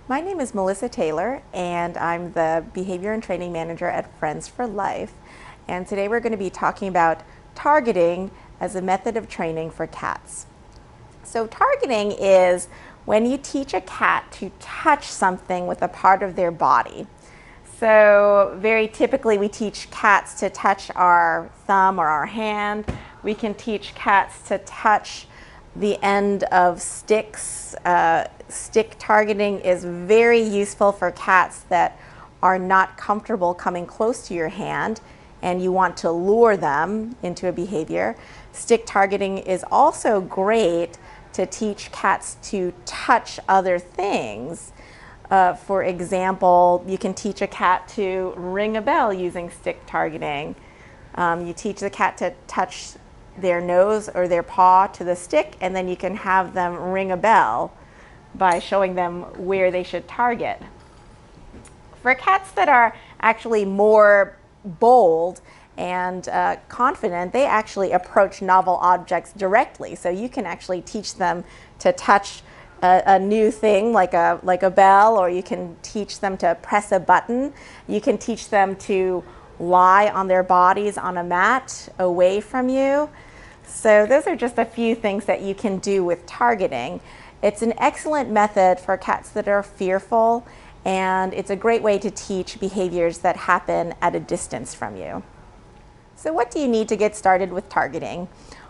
My name is Melissa Taylor, and I'm the Behavior and Training Manager at Friends for Life. And today we're going to be talking about targeting as a method of training for cats. So, targeting is when you teach a cat to touch something with a part of their body. So, very typically, we teach cats to touch our thumb or our hand. We can teach cats to touch the end of sticks. Stick targeting is very useful for cats that are not comfortable coming close to your hand and you want to lure them into a behavior. Stick targeting is also great to teach cats to touch other things. For example, you can teach a cat to ring a bell using stick targeting. You teach the cat to touch their nose or their paw to the stick, and then you can have them ring a bell by showing them where they should target. For cats that are actually more bold and confident, they actually approach novel objects directly. So you can actually teach them to touch a new thing like a bell, or you can teach them to press a button. You can teach them to lie on their bodies on a mat away from you. So those are just a few things that you can do with targeting. It's an excellent method for cats that are fearful, and it's a great way to teach behaviors that happen at a distance from you. So what do you need to get started with targeting?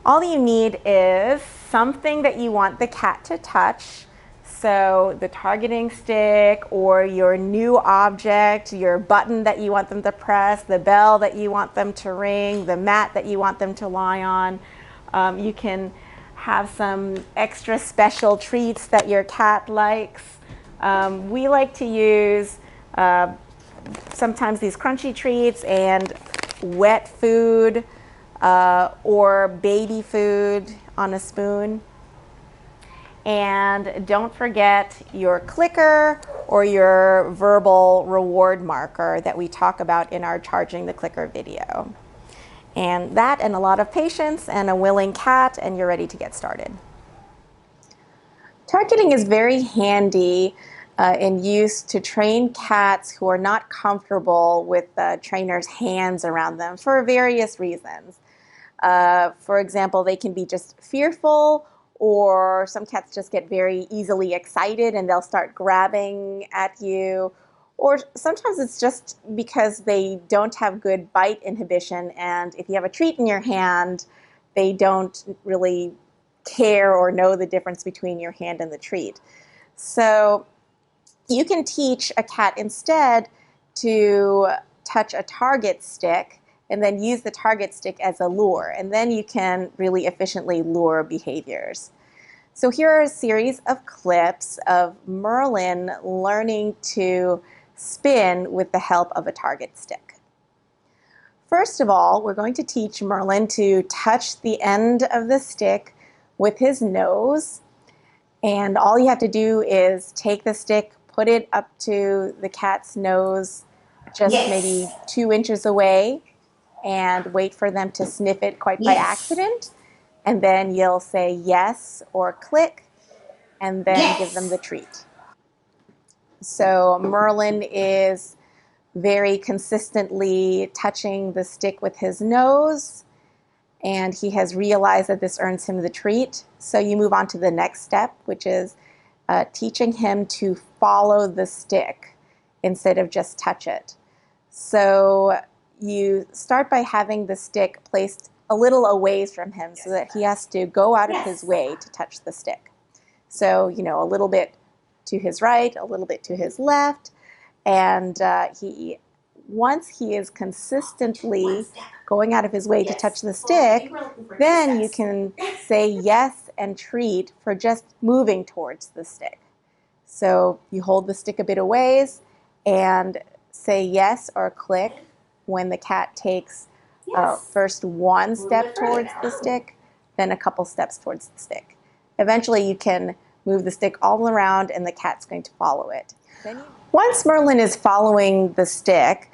All you need is something that you want the cat to touch. So the targeting stick, or your new object, your button that you want them to press, the bell that you want them to ring, the mat that you want them to lie on. You can have some extra special treats that your cat likes. We like to use sometimes these crunchy treats and wet food or baby food on a spoon. And don't forget your clicker or your verbal reward marker that we talk about in our Charging the Clicker video. And that and a lot of patience and a willing cat, and you're ready to get started. Targeting is very handy in use to train cats who are not comfortable with the trainer's hands around them for various reasons. For example, they can be just fearful, or some cats just get very easily excited and they'll start grabbing at you. Or sometimes it's just because they don't have good bite inhibition, and if you have a treat in your hand, they don't really care or know the difference between your hand and the treat. So you can teach a cat instead to touch a target stick and then use the target stick as a lure, and then you can really efficiently lure behaviors. So here are a series of clips of Merlin learning to spin with the help of a target stick. First of all, we're going to teach Merlin to touch the end of the stick with his nose, and all you have to do is take the stick, put it up to the cat's nose just maybe 2 inches away, and wait for them to sniff it quite by accident. And then you'll say yes or click, and then give them the treat. So Merlin is very consistently touching the stick with his nose, and he has realized that this earns him the treat. So you move on to the next step, which is teaching him to follow the stick instead of just touch it. So you start by having the stick placed a little away from him so that he has to go out of his way to touch the stick. So, a little bit to his right, a little bit to his left, and once he is consistently going out of his way to touch the stick, then you can say yes and treat for just moving towards the stick. So you hold the stick a bit away and say yes or click when the cat takes first one step towards the stick, then a couple steps towards the stick. Eventually you can move the stick all around and the cat's going to follow it. Once Merlin is following the stick,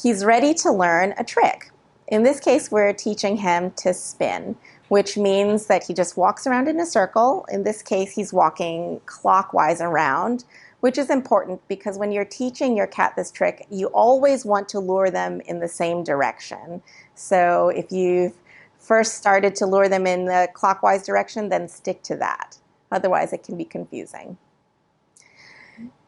he's ready to learn a trick. In this case, we're teaching him to spin, which means that he just walks around in a circle. In this case, he's walking clockwise around, which is important because when you're teaching your cat this trick, you always want to lure them in the same direction. So if you've first started to lure them in the clockwise direction, then stick to that. Otherwise, it can be confusing.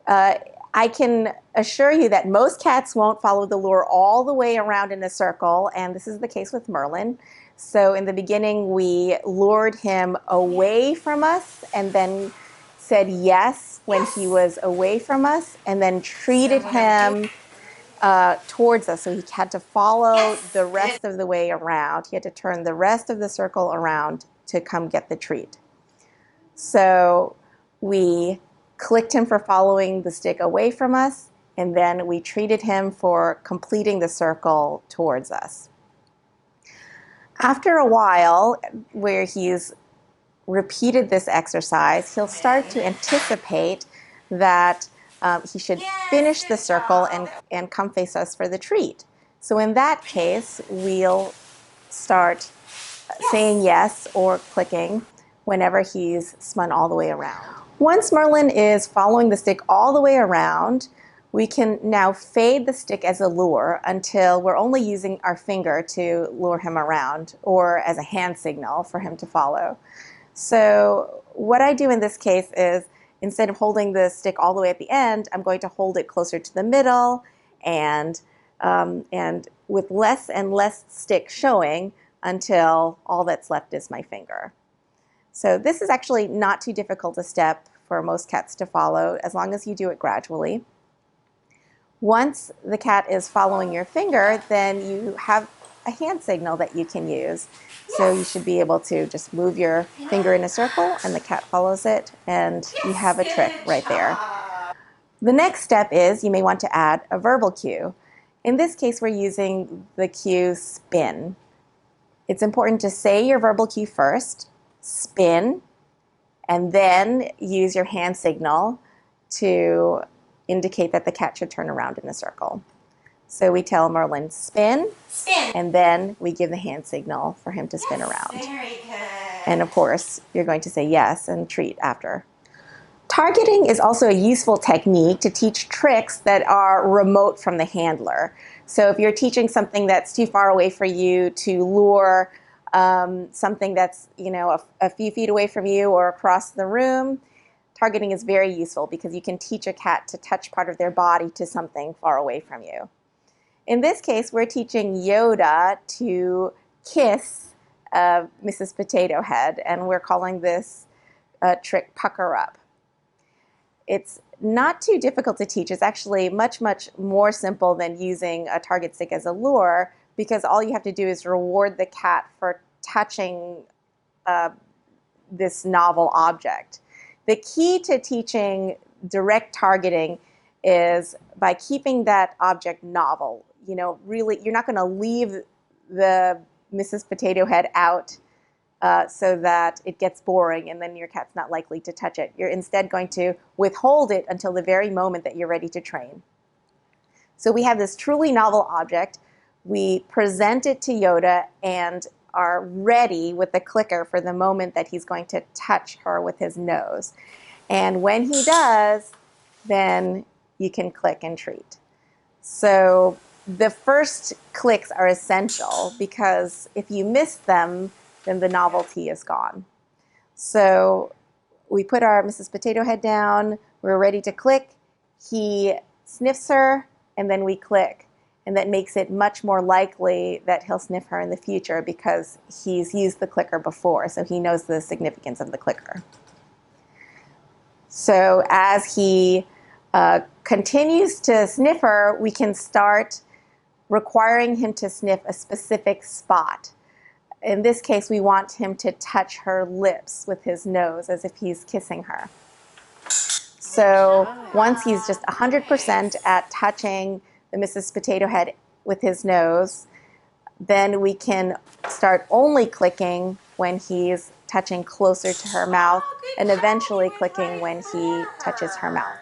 I can assure you that most cats won't follow the lure all the way around in a circle, and this is the case with Merlin. So in the beginning, we lured him away from us and then said yes when he was away from us, and then treated him towards us. So he had to follow the rest of the way around. He had to turn the rest of the circle around to come get the treat. So we clicked him for following the stick away from us, and then we treated him for completing the circle towards us. After a while, where he's repeated this exercise, he'll start to anticipate that he should finish the circle and come face us for the treat. So in that case, we'll start saying yes or clicking whenever he's spun all the way around. Once Merlin is following the stick all the way around, we can now fade the stick as a lure until we're only using our finger to lure him around, or as a hand signal for him to follow. So what I do in this case is, instead of holding the stick all the way at the end, I'm going to hold it closer to the middle and with less and less stick showing until all that's left is my finger. So this is actually not too difficult a step for most cats to follow, as long as you do it gradually. Once the cat is following your finger, then you have a hand signal that you can use. So you should be able to just move your finger in a circle and the cat follows it, and you have a trick right there. The next step is you may want to add a verbal cue. In this case, we're using the cue spin. It's important to say your verbal cue first, spin, and then use your hand signal to indicate that the cat should turn around in a circle. So we tell Merlin, spin, and then we give the hand signal for him to spin around. Very good. And of course, you're going to say yes and treat after. Targeting is also a useful technique to teach tricks that are remote from the handler. So if you're teaching something that's too far away for you to lure something that's a few feet away from you or across the room, targeting is very useful because you can teach a cat to touch part of their body to something far away from you. In this case, we're teaching Yoda to kiss Mrs. Potato Head, and we're calling this trick Pucker Up. It's not too difficult to teach. It's actually much, much more simple than using a target stick as a lure, because all you have to do is reward the cat for touching this novel object. The key to teaching direct targeting is by keeping that object novel. Really, you're not going to leave the Mrs. Potato Head out so that it gets boring and then your cat's not likely to touch it. You're instead going to withhold it until the very moment that you're ready to train. So we have this truly novel object. We present it to Yoda and are ready with the clicker for the moment that he's going to touch her with his nose. And when he does, then you can click and treat. So the first clicks are essential, because if you miss them, then the novelty is gone. So we put our Mrs. Potato Head down, we're ready to click, he sniffs her, and then we click. And that makes it much more likely that he'll sniff her in the future because he's used the clicker before, so he knows the significance of the clicker. So as he continues to sniff her, we can start requiring him to sniff a specific spot. In this case, we want him to touch her lips with his nose as if he's kissing her. So once he's just 100% at touching the Mrs. Potato Head with his nose, then we can start only clicking when he's touching closer to her mouth, and eventually clicking when he touches her mouth.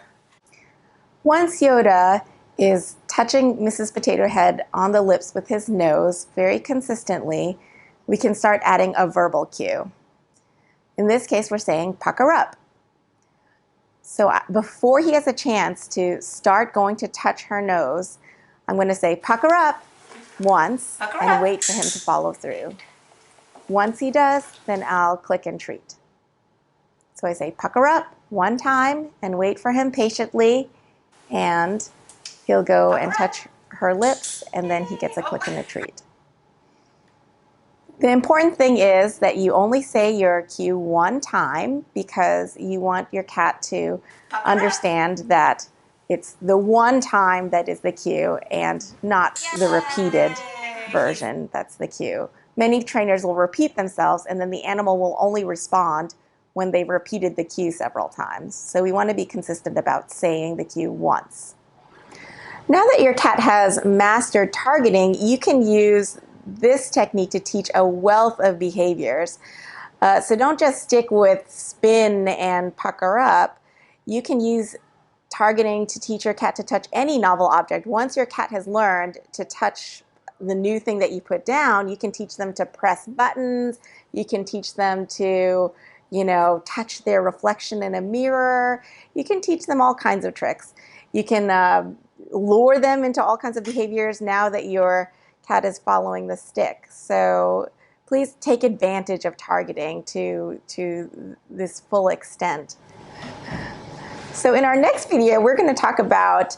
Once Yoda is touching Mrs. Potato Head on the lips with his nose very consistently, we can start adding a verbal cue. In this case, we're saying pucker up. So before he has a chance to start going to touch her nose, I'm going to say pucker up once and wait for him to follow through. Once he does, then I'll click and treat. So I say pucker up one time and wait for him patiently, and he'll go and touch her lips, and then he gets a click and a treat. The important thing is that you only say your cue one time, because you want your cat to understand that it's the one time that is the cue and not the repeated version that's the cue. Many trainers will repeat themselves, and then the animal will only respond when they've repeated the cue several times. So we want to be consistent about saying the cue once. Now that your cat has mastered targeting, you can use this technique to teach a wealth of behaviors. So don't just stick with spin and pucker up. You can use targeting to teach your cat to touch any novel object. Once your cat has learned to touch the new thing that you put down, you can teach them to press buttons. You can teach them to, touch their reflection in a mirror. You can teach them all kinds of tricks. You can lure them into all kinds of behaviors now that your cat is following the stick. So please take advantage of targeting to this full extent. So in our next video, we're going to talk about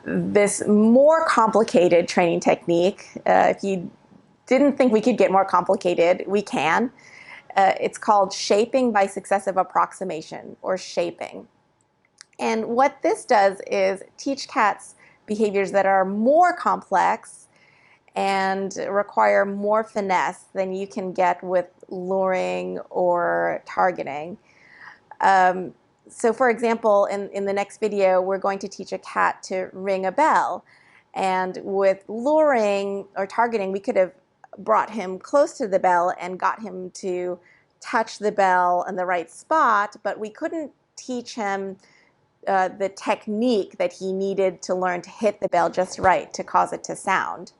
this more complicated training technique. If you didn't think we could get more complicated, we can. It's called shaping by successive approximation, or shaping. And what this does is teach cats behaviors that are more complex and require more finesse than you can get with luring or targeting. So for example, in the next video, we're going to teach a cat to ring a bell. And with luring or targeting, we could have brought him close to the bell and got him to touch the bell in the right spot, but we couldn't teach him the technique that he needed to learn to hit the bell just right to cause it to sound.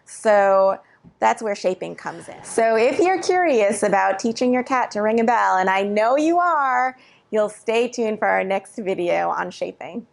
So that's where shaping comes in. So if you're curious about teaching your cat to ring a bell, and I know you are, you'll stay tuned for our next video on shaping.